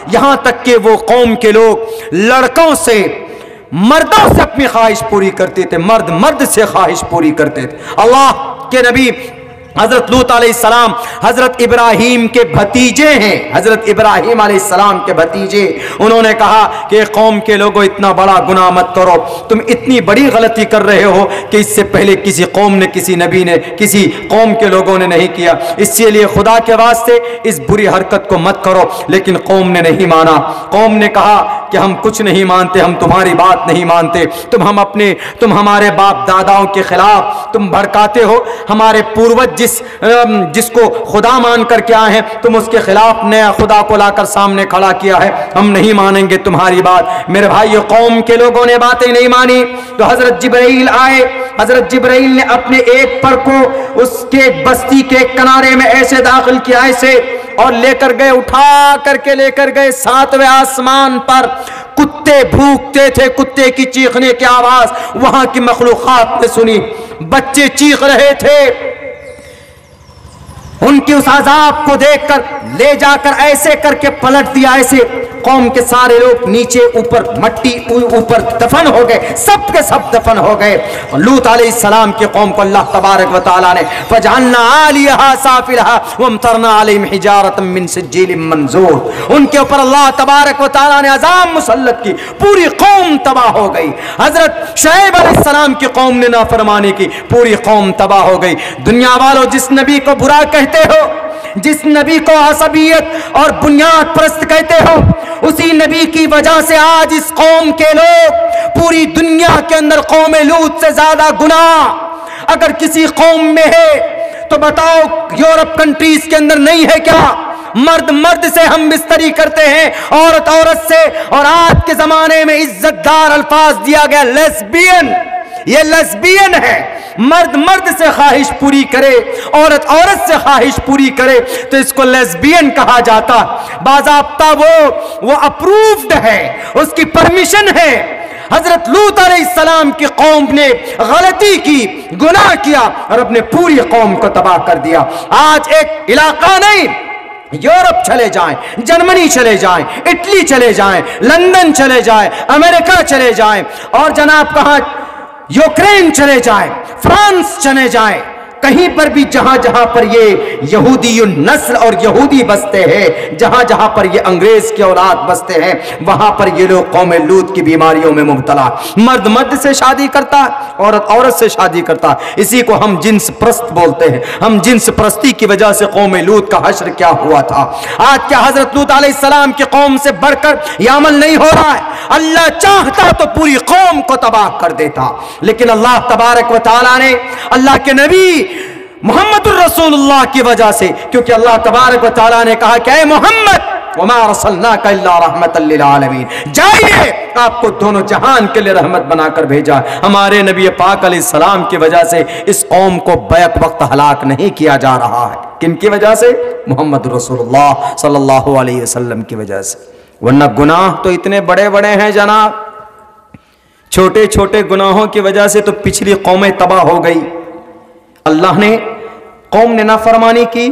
यहां तक कि वो कौम के लोग लड़कों से, मर्दों से अपनी ख्वाहिश पूरी करते थे, मर्द मर्द से ख्वाहिश पूरी करते थे। अल्लाह के नबी हजरत लूत अलैहिस्सलाम हजरत इब्राहीम के भतीजे हैं, हजरत इब्राहीम अलैहिस्सलाम के भतीजे। उन्होंने कहा कि कौम के लोगों इतना बड़ा गुनाह मत करो, तुम इतनी बड़ी गलती कर रहे हो कि इससे पहले किसी कौम ने, किसी नबी ने, किसी कौम के लोगों ने नहीं किया, इसीलिए खुदा के वास्ते इस बुरी हरकत को मत करो। लेकिन कौम ने नहीं माना। कौम ने कहा कि हम कुछ नहीं मानते, हम तुम्हारी बात नहीं मानते, तुम हमारे बाप दादाओं के खिलाफ तुम भड़काते हो, हमारे पूर्वज जिसको खुदा मान करके आए हैं तुम उसके खिलाफ नया खुदा को लाकर सामने खड़ा किया है, हम नहीं मानेंगे तुम्हारी बात। मेरे भाइयों, कौम के लोगों ने बातें नहीं मानी तो हजरत जिब्राइल आए। हजरत जिब्राइल ने अपने एक पर को उसके बस्ती के किनारे में ऐसे दाखिल किया, ऐसे, और लेकर गए, उठा करके लेकर गए 7वें आसमान पर। कुत्ते भूखते थे, कुत्ते की चीखने की आवाज वहां की मखलूकात ने सुनी, बच्चे चीख रहे थे। उनके उस अजाब को देखकर ले जाकर ऐसे करके पलट दिया, ऐसे कौम के सारे लोग नीचे ऊपर मट्टी ऊपर दफन हो गए, सब के सब दफन हो गए। लूत अलैहिस्सलाम की कौम को अल्लाह तबारक व तआला ने फजअलना आलियहा साफिलहा वमतरना अलैहिम हिजारतम मिन सिज्जीलिम मंजूर, उनके ऊपर अल्लाह तबारक व तआला ने अजाब मुसल्लत की, पूरी कौम तबाह हो गई। हजरत शुएब अलैहिस्सलाम की कौम ने नाफरमानी की, पूरी कौम तबाह हो गई। दुनिया वालों, जिस नबी को बुरा कहते हो, जिस नबी को असबियत और बुनियाद परस्त कहते हो, उसी नबी की वजह से आज इस कौम के लोग पूरी दुनिया के अंदर कौम लूत से ज्यादा गुनाह अगर किसी कौम में है तो बताओ यूरोप कंट्रीज के अंदर नहीं है क्या? मर्द मर्द से हम बिस्तरी करते हैं, औरत औरत से, और आज के जमाने में इज्जतदार अल्फाज दिया गया लेस्बियन। ये लेस्बियन है, मर्द मर्द से ख्वाहिश पूरी करे, औरत औरत से ख्वाहिश पूरी करे तो इसको लेस्बियन कहा जाता। बाज़ाब्ता वो अप्रूव्ड है, उसकी परमिशन है। हजरत लूत अलैहिस्सलाम की कौम ने गलती की, गुनाह किया और अपने पूरी कौम को तबाह कर दिया। आज एक इलाका नहीं, यूरोप चले जाएं, जर्मनी चले जाएं, इटली चले जाएं, लंदन चले जाएं, अमेरिका चले जाएं, और जनाब कहां, यूक्रेन चले जाएं, फ्रांस चले जाएं, कहीं पर भी जहां जहां पर ये यहूदी नस्ल और यहूदी बसते हैं, जहां जहां पर ये अंग्रेज की औलाद बसते हैं, वहां पर ये लोग कौम लूत की बीमारियों में मुब्तला। मर्द मर्द से शादी करता, औरत औरत से शादी करता। इसी को हम जिन्स प्रस्त बोलते हैं। हम जिन्स प्रस्ती की वजह से कौम लूत का हश्र क्या हुआ था। आज क्या हजरत लूत अलैहिस्सलाम की कौम से बढ़कर यह अमल नहीं हो रहा है? अल्लाह चाहता तो पूरी कौम को तबाह कर देता, लेकिन अल्लाह तबारक व तआला ने अल्लाह के नबी मोहम्मद रसूलुल्लाह की वजह से, क्योंकि अल्लाह तबारक व तआला ने कहा कि ऐ मोहम्मद वमा रसलनाका इल्ला रहमतल लिल आलमीन, जाइए आपको दोनों जहान के लिए रहमत बनाकर भेजा। हमारे नबी पाक अलैहिस्सलाम की वजह से इस कौम को बैक वक्त हलाक नहीं किया जा रहा है। किन की वजह से? मोहम्मद रसूलुल्लाह सल्लल्लाहु अलैहि वसल्लम की वजह से। वरना गुनाह तो इतने बड़े बड़े हैं जनाब, छोटे छोटे गुनाहों की वजह से तो पिछली कौमें तबाह हो गई। अल्लाह ने, कौम ने नाफरमानी की,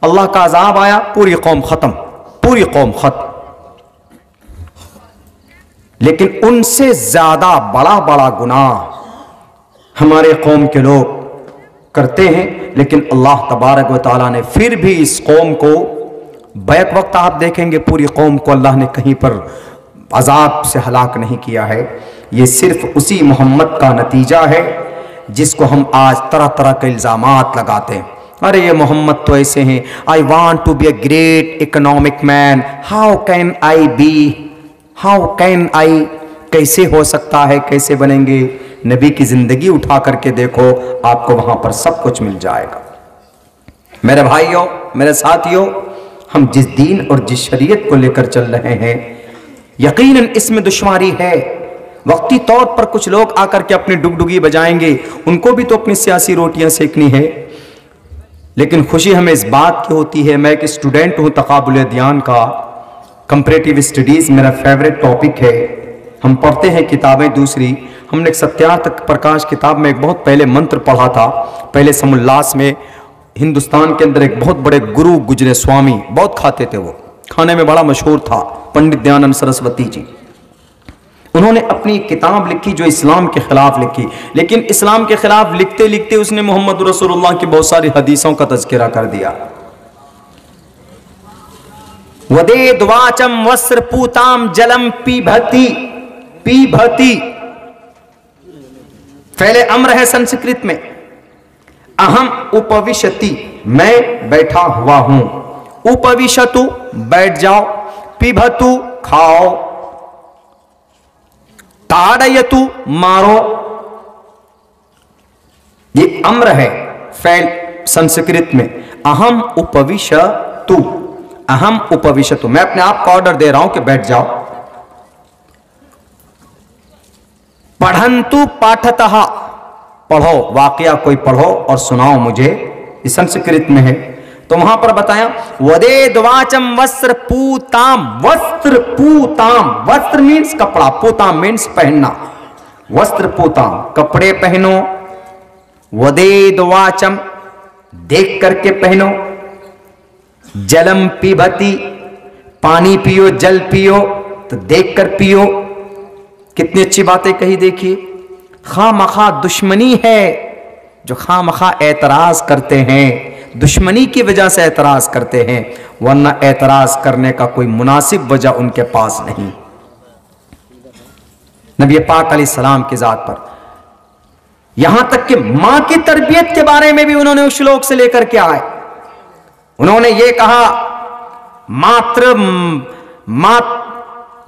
अल्लाह का अजाब आया, पूरी कौम खत्म, पूरी कौम खत्म। लेकिन उनसे ज्यादा बड़ा बड़ा गुनाह हमारे कौम के लोग करते हैं, लेकिन अल्लाह तबारक व तआला ने फिर भी इस कौम को बैक वक्त आप देखेंगे पूरी कौम को अल्लाह ने कहीं पर अजाब से हलाक नहीं किया है। ये सिर्फ उसी मोहम्मद का नतीजा है जिसको हम आज तरह तरह के इल्ज़ामात लगाते हैं। अरे ये मोहम्मद तो ऐसे हैं, I want to be a great economic man, how can I be, how can I, कैसे हो सकता है, कैसे बनेंगे? नबी की जिंदगी उठा करके देखो, आपको वहां पर सब कुछ मिल जाएगा। मेरे भाइयों, मेरे साथियों, हम जिस दीन और जिस शरीयत को लेकर चल रहे हैं, यकीनन इसमें दुश्वारी है। वक्ती तौर पर कुछ लोग आकर के अपनी डुगडुगी बजाएंगे, उनको भी तो अपनी सियासी रोटियां सेकनी है। लेकिन खुशी हमें इस बात की होती है, मैं एक स्टूडेंट हूं तकाबुल अदयान का, कंपैरेटिव स्टडीज मेरा फेवरेट टॉपिक है। हम पढ़ते हैं किताबें दूसरी। हमने एक सत्यार्थ प्रकाश किताब में एक बहुत पहले मंत्र पढ़ा था, पहले समुल्लास में। हिंदुस्तान के अंदर एक बहुत बड़े गुरु गुजरे, स्वामी बहुत खाते थे वो, खाने में बड़ा मशहूर था, पंडित दयानंद सरस्वती जी। उन्होंने अपनी किताब लिखी जो इस्लाम के खिलाफ लिखी, लेकिन इस्लाम के खिलाफ लिखते लिखते उसने मोहम्मद रसूलुल्लाह की बहुत सारी हदीसों का तज़किरा कर दिया। वदेद वाचम वस्त्र पूताम जलम पीभती, पीभती पहले अम्र है संस्कृत में, अहम उपविशति मैं बैठा हुआ हूं, उपविशतु बैठ जाओ, पिभतु खाओ, ताड़यतु मारो। ये अम्र है फैल संस्कृत में, अहम उपविशतु, अहम उपविशतु मैं अपने आप को ऑर्डर दे रहा हूं कि बैठ जाओ। पढ़ंतु पाठतः पढ़ो, वाकया कोई पढ़ो और सुनाओ मुझे, इस संस्कृत में है। तो वहां पर बताया वदेद वाचम वस्त्र पूताम, वस्त्र पूताम, वस्त्र मीन्स कपड़ा, पूताम मीन्स पहनना, वस्त्र पूताम कपड़े पहनो, वदेद वाचम देख करके पहनो, जलम पीबती पानी पियो, जल पियो तो देख कर पियो। कितनी अच्छी बातें कही देखिए। खामखा दुश्मनी है जो खामखा एतराज करते हैं, दुश्मनी की वजह से एतराज करते हैं, वरना एतराज करने का कोई मुनासिब वजह उनके पास नहीं। नबी पाक अलैहिस्सलाम की जात पर, यहां तक कि मां की तरबियत के बारे में भी उन्होंने उस श्लोक से लेकर के आए। उन्होंने ये कहा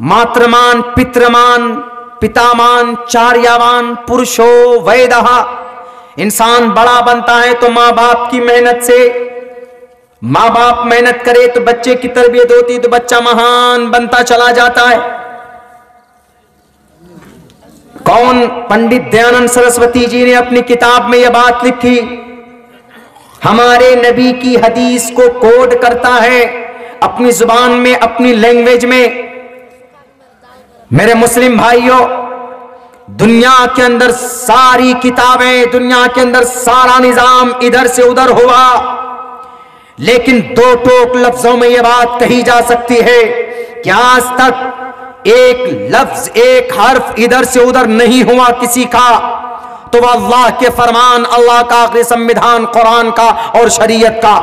मात्रमान पित्रमान पितामान चार्यावान पुरुषो वैदहा, इंसान बड़ा बनता है तो मां बाप की मेहनत से, मां बाप मेहनत करे तो बच्चे की तरबियत होती तो बच्चा महान बनता चला जाता है। कौन? पंडित दयानंद सरस्वती जी ने अपनी किताब में यह बात लिखी। हमारे नबी की हदीस को कोड करता है अपनी जुबान में, अपनी लैंग्वेज में। मेरे मुस्लिम भाइयों, दुनिया के अंदर सारी किताबें, दुनिया के अंदर सारा निजाम इधर से उधर हुआ, लेकिन दो टोक लफ्जों में यह बात कही जा सकती है कि आज तक एक लफ्ज, एक हर्फ इधर से उधर नहीं हुआ किसी का, तो वह अल्लाह के फरमान, अल्लाह का आखिरी संविधान कुरान का और शरीयत का।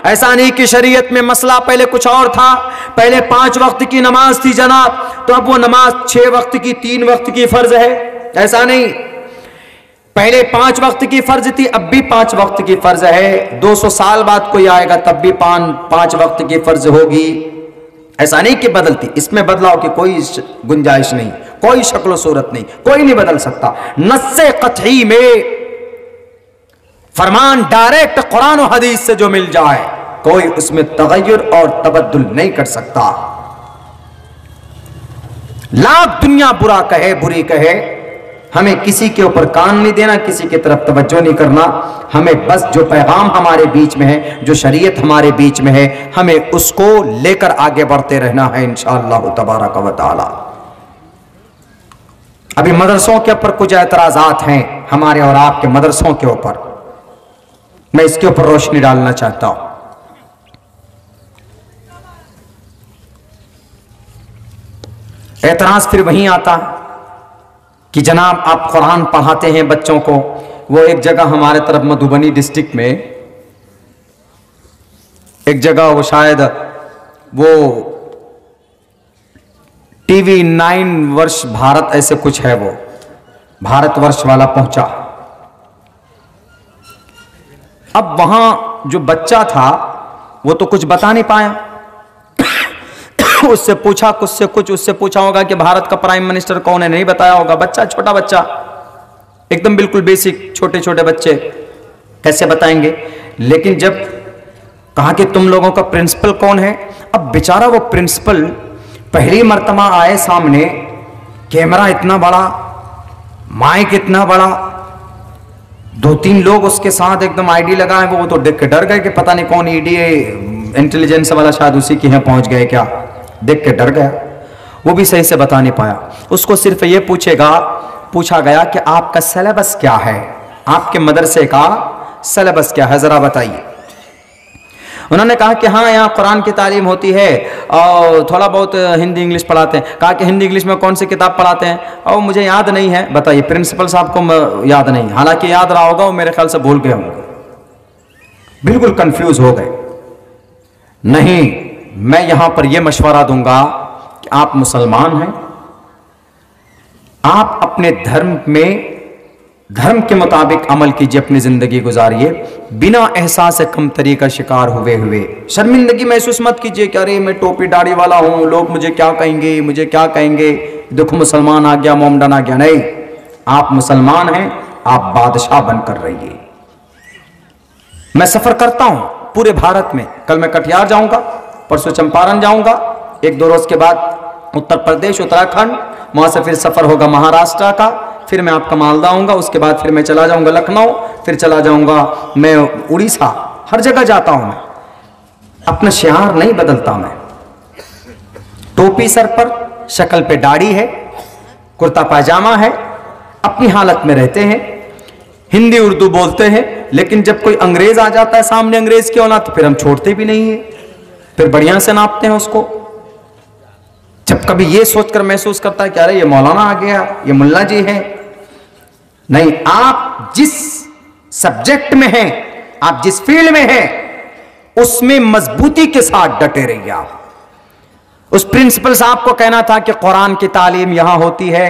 ऐसा नहीं कि शरीयत में मसला पहले कुछ और था, पहले 5 वक्त की नमाज थी जनाब, तो अब वो नमाज 6 वक्त की, 3 वक्त की फर्ज है। ऐसा नहीं, पहले 5 वक्त की फर्ज थी, अब भी 5 वक्त की फर्ज है। 200 साल बाद कोई आएगा तब भी 5 वक्त की फर्ज होगी। ऐसा नहीं कि बदलती, इसमें बदलाव की कोई गुंजाइश नहीं, कोई शक्ल सूरत नहीं, कोई नहीं बदल सकता। नस्से कतई में फरमान डायरेक्ट कुरान और हदीस से जो मिल जाए, कोई उसमें तगय्युर और तबद्दुल नहीं कर सकता। लाख दुनिया बुरा कहे, बुरी कहे, हमें किसी के ऊपर कान नहीं देना, किसी की तरफ तवज्जो नहीं करना। हमें बस जो पैगाम हमारे बीच में है, जो शरीयत हमारे बीच में है, हमें उसको लेकर आगे बढ़ते रहना है इंशाअल्लाह तबारक व तआला। अभी मदरसों के ऊपर कुछ एतराजात हैं, हमारे और आपके मदरसों के ऊपर, मैं इसके ऊपर रोशनी डालना चाहता हूं। एतराज फिर वहीं आता कि जनाब आप कुरान पढ़ाते हैं बच्चों को। वो एक जगह हमारे तरफ मधुबनी डिस्ट्रिक्ट में एक जगह, वो शायद वो टीवी 9 वर्ष भारत ऐसे कुछ है, वो भारतवर्ष वाला पहुंचा। अब वहां जो बच्चा था वो तो कुछ बता नहीं पाया। उससे पूछा कुछ से कुछ, उससे पूछा होगा कि भारत का प्राइम मिनिस्टर कौन है, नहीं बताया होगा। बच्चा, छोटा बच्चा, एकदम बिल्कुल बेसिक, छोटे छोटे बच्चे कैसे बताएंगे। लेकिन जब कहा कि तुम लोगों का प्रिंसिपल कौन है, अब बेचारा वो प्रिंसिपल पहली मर्तबा आए सामने, कैमरा इतना बड़ा, माइक इतना बड़ा, 2-3 लोग उसके साथ एकदम आईडी लगा है। वो तो देख के डर गए कि पता नहीं कौन ईडी इंटेलिजेंस वाला, शायद उसी के यहाँ पहुंच गए क्या, देख के डर गया। वो भी सही से बता नहीं पाया। उसको सिर्फ ये पूछा गया कि आपका सिलेबस क्या है, आपके मदरसे का सिलेबस क्या है, जरा बताइए। उन्होंने कहा कि हाँ यहाँ कुरान की तालीम होती है और थोड़ा बहुत हिंदी इंग्लिश पढ़ाते हैं। कहा कि हिंदी इंग्लिश में कौन सी किताब पढ़ाते हैं? और मुझे याद नहीं है। बताइए, प्रिंसिपल साहब को याद नहीं, हालांकि याद रहा होगा, वो मेरे ख्याल से भूल गए होंगे, बिल्कुल कंफ्यूज हो गए। नहीं, मैं यहां पर यह मशवरा दूंगा कि आप मुसलमान हैं, आप अपने धर्म में धर्म के मुताबिक अमल कीजिए, अपनी जिंदगी गुजारिए, बिना एहसास कमतरी का शिकार हुए हुए शर्मिंदगी महसूस मत कीजिए कि अरे मैं टोपी दाढ़ी वाला हूं, लोग मुझे क्या कहेंगे, मुझे क्या कहेंगे, देखो मुसलमान आ गया, मोमडन आ गया। नहीं, आप मुसलमान हैं, आप बादशाह बनकर रहिए। मैं सफर करता हूं पूरे भारत में, कल मैं कटिहार जाऊंगा, परसों चंपारण जाऊंगा, 1-2 रोज के बाद उत्तर प्रदेश, उत्तराखंड, वहां से फिर सफर होगा महाराष्ट्र का, फिर मैं आपका मालदा आऊंगा, उसके बाद फिर मैं चला जाऊंगा लखनऊ, फिर चला जाऊंगा मैं उड़ीसा, हर जगह जाता हूं मैं। अपना शियार नहीं बदलता मैं, टोपी सर पर, शक्ल पे दाढ़ी है, कुर्ता पायजामा है, अपनी हालत में रहते हैं, हिंदी उर्दू बोलते हैं। लेकिन जब कोई अंग्रेज आ जाता है सामने, अंग्रेज की औलाद, तो फिर हम छोड़ते भी नहीं है, फिर बढ़िया से नापते हैं उसको। जब कभी ये सोचकर महसूस करता है कि अरे ये मौलाना आ गया, ये मुल्ला जी है, नहीं, आप जिस सब्जेक्ट में हैं, आप जिस फील्ड में हैं, उसमें मजबूती के साथ डटे रहिए आप। उस प्रिंसिपल साहब को कहना था कि कुरान की तालीम यहां होती है,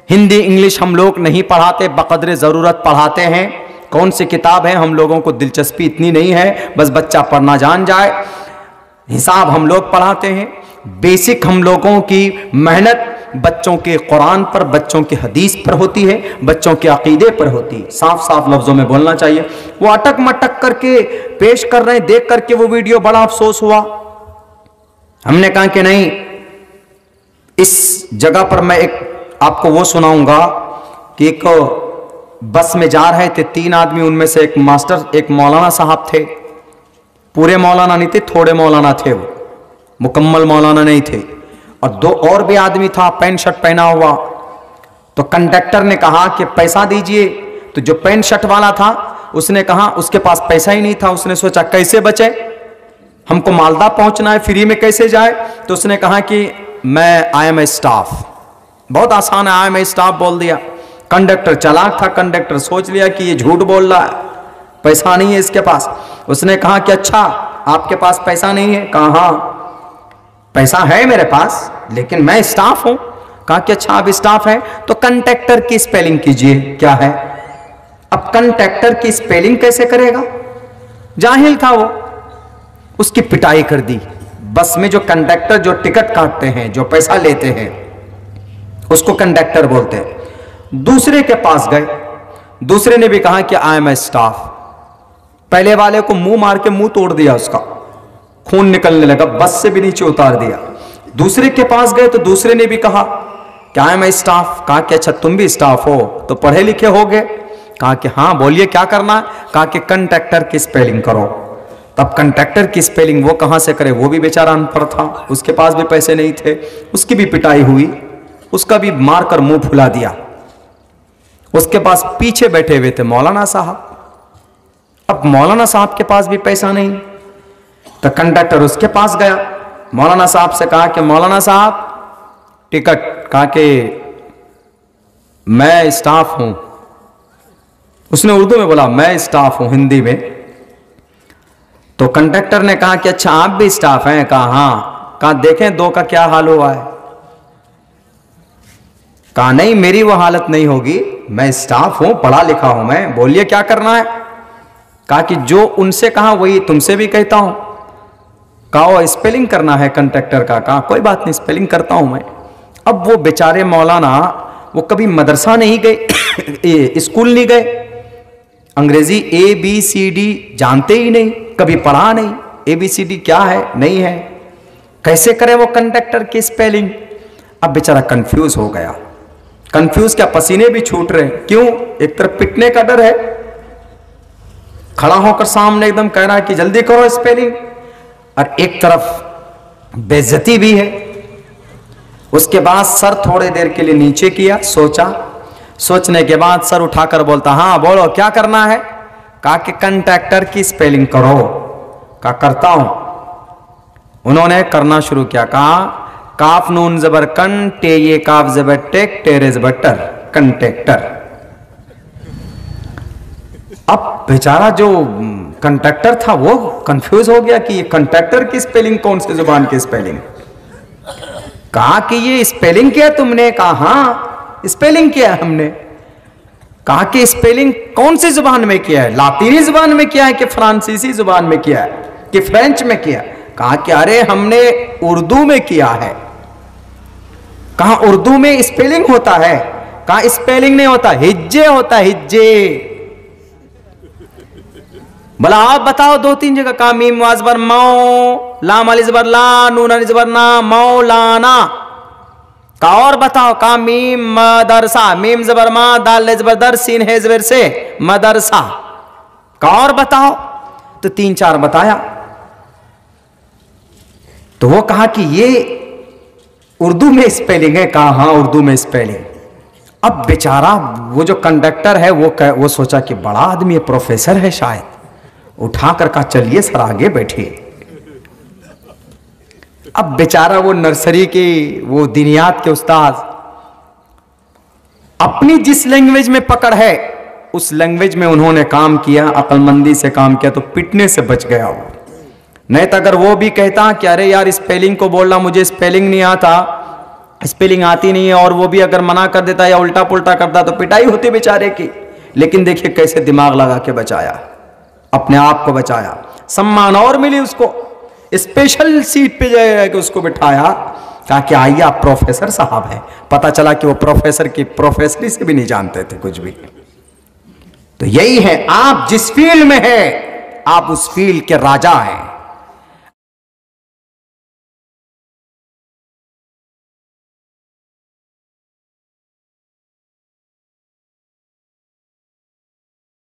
हिंदी इंग्लिश हम लोग नहीं पढ़ाते, बकदरे जरूरत पढ़ाते हैं। कौन सी किताब है, हम लोगों को दिलचस्पी इतनी नहीं है, बस बच्चा पढ़ना जान जाए। हिसाब हम लोग पढ़ाते हैं, बेसिक हम लोगों की मेहनत बच्चों के कुरान पर, बच्चों की हदीस पर होती है, बच्चों के अकीदे पर होती है। साफ साफ लफ्जों में बोलना चाहिए। वो अटक मटक करके पेश कर रहे हैं, देख करके वो वीडियो बड़ा अफसोस हुआ। हमने कहा कि नहीं, इस जगह पर मैं एक आपको वो सुनाऊंगा कि एक बस में जा रहे थे 3 आदमी, उनमें से एक मास्टर, एक मौलाना साहब थे, पूरे मौलाना नहीं थे, थोड़े मौलाना थे, वो मुकम्मल मौलाना नहीं थे, और 2 और भी आदमी था, पैंट शर्ट पहना हुआ। तो कंडक्टर ने कहा कि पैसा दीजिए, तो जो पैंट शर्ट वाला था उसने कहा, उसके पास पैसा ही नहीं था, उसने सोचा कैसे बचे, हमको मालदा पहुंचना है, फ्री में कैसे जाए। तो उसने कहा कि मैं आई एम ए स्टाफ, बहुत आसान है, आई एम ए स्टाफ बोल दिया। कंडक्टर चालाक था, कंडक्टर सोच लिया कि ये झूठ बोल रहा है, पैसा नहीं है इसके पास। उसने कहा कि अच्छा आपके पास पैसा नहीं है? कहा हाँ पैसा है मेरे पास, लेकिन मैं स्टाफ हूं। कहा कि अच्छा आप स्टाफ हैं, तो कंडक्टर की स्पेलिंग कीजिए, क्या है। अब कंडक्टर की स्पेलिंग कैसे करेगा, जाहिल था वो, उसकी पिटाई कर दी। बस में जो कंडक्टर जो टिकट काटते हैं, जो पैसा लेते हैं, उसको कंडक्टर बोलते हैं। दूसरे के पास गए, दूसरे ने भी कहा कि आई एम ए स्टाफ। पहले वाले को मुंह मार के मुंह तोड़ दिया, उसका खून निकलने लगा, बस से भी नीचे उतार दिया। दूसरे के पास गए तो दूसरे ने भी कहा क्या है मैं स्टाफ। कहा कि अच्छा तुम भी स्टाफ हो, तो पढ़े लिखे हो गए। कहा कि हाँ बोलिए क्या करना है। कहा कि कंडक्टर की स्पेलिंग करो। तब कंडक्टर की स्पेलिंग वो कहां से करे, वो भी बेचारा अनपढ़ था, उसके पास भी पैसे नहीं थे, उसकी भी पिटाई हुई, उसका भी मारकर मुंह फुला दिया। उसके पास पीछे बैठे हुए थे मौलाना साहब। अब मौलाना साहब के पास भी पैसा नहीं, तो कंडक्टर उसके पास गया, मौलाना साहब से कहा कि मौलाना साहब टिकट। कहा कि मैं स्टाफ हूं। उसने उर्दू में बोला मैं स्टाफ हूं, हिंदी में। तो कंडक्टर ने कहा कि अच्छा आप भी स्टाफ हैं। कहा हाँ। कहा देखें 2 का क्या हाल हुआ है। कहा नहीं मेरी वो हालत नहीं होगी, मैं स्टाफ हूं, पढ़ा लिखा हूं मैं, बोलिए क्या करना है। कहा कि जो उनसे कहा वही तुमसे भी कहता हूं। कहा वो स्पेलिंग करना है कंडक्टर का। कहा कोई बात नहीं स्पेलिंग करता हूं मैं। अब वो बेचारे मौलाना वो कभी मदरसा नहीं गए, स्कूल नहीं गए, अंग्रेजी ABCD जानते ही नहीं, कभी पढ़ा नहीं, ABCD क्या है नहीं है, कैसे करे वो कंडक्टर की स्पेलिंग। अब बेचारा कंफ्यूज हो गया। कंफ्यूज क्या, पसीने भी छूट रहे। क्यों? एक तरफ पिटने का डर है, खड़ा होकर सामने एकदम कह रहा है कि जल्दी करो स्पेलिंग, और एक तरफ बेइज्जती भी है। उसके बाद सर थोड़ी देर के लिए नीचे किया, सोचा, सोचने के बाद सर उठाकर बोलता हाँ बोलो क्या करना है। कहा कि कंडक्टर की स्पेलिंग करो। कहा करता हूं। उन्होंने करना शुरू किया, कहा काफ नून जबर कन, टे ये काफ जबर टेक, टेरे जबर टर, कंटेक्टर। अब बेचारा जो कंडक्टर था वो कंफ्यूज हो गया कि ये कंडक्टर की स्पेलिंग कौन सी जुबान की स्पेलिंग। कहा कि ये स्पेलिंग किया तुमने? कहा हाँ स्पेलिंग किया हमने। कहा कि स्पेलिंग कौन सी जुबान में किया है? लातीनी जुबान में किया है कि फ्रांसीसी जुबान में किया है कि फ्रेंच में किया? कहा कि अरे हमने उर्दू में किया है। कहा उर्दू में स्पेलिंग होता है? कहा स्पेलिंग नहीं होता, हिज्जे होता है, हिज्जे। भला आप बताओ 2-3 जगह। कहा मीम वाजबर मौ, लाम अली जबर ला, नून अली जबर ना, मौलाना। कहा और बताओ। कहा मीम मदरसा, मीम जबर मा, दाल जबर दर, सीन है जबर से मदरसा। कहा और बताओ। तो 3-4 बताया। तो वो कहा कि ये उर्दू में स्पेलिंग है। कहा हाँ उर्दू में स्पेलिंग। अब बेचारा वो जो कंडक्टर है वो सोचा कि बड़ा आदमी है, प्रोफेसर है शायद। उठाकर कहा चलिए सर आगे बैठिए। अब बेचारा वो नर्सरी के वो दिनियात के उस्ताद अपनी जिस लैंग्वेज में पकड़ है उस लैंग्वेज में उन्होंने काम किया, अक्लमंदी से काम किया, तो पिटने से बच गया वो। नहीं तो अगर वो भी कहता कि अरे यार स्पेलिंग को बोलना, मुझे स्पेलिंग नहीं आता, स्पेलिंग आती नहीं है, और वो भी अगर मना कर देता या उल्टा पुल्टा करता तो पिटाई होती बेचारे की। लेकिन देखिए कैसे दिमाग लगा के बचाया, अपने आप को बचाया। सम्मान और मिली उसको, स्पेशल सीट पे जाएगा कि उसको बिठाया। कहा कि आइए आप प्रोफेसर साहब हैं। पता चला कि वो प्रोफेसर की प्रोफेसरी से भी नहीं जानते थे कुछ भी। तो यही है, आप जिस फील्ड में हैं आप उस फील्ड के राजा हैं।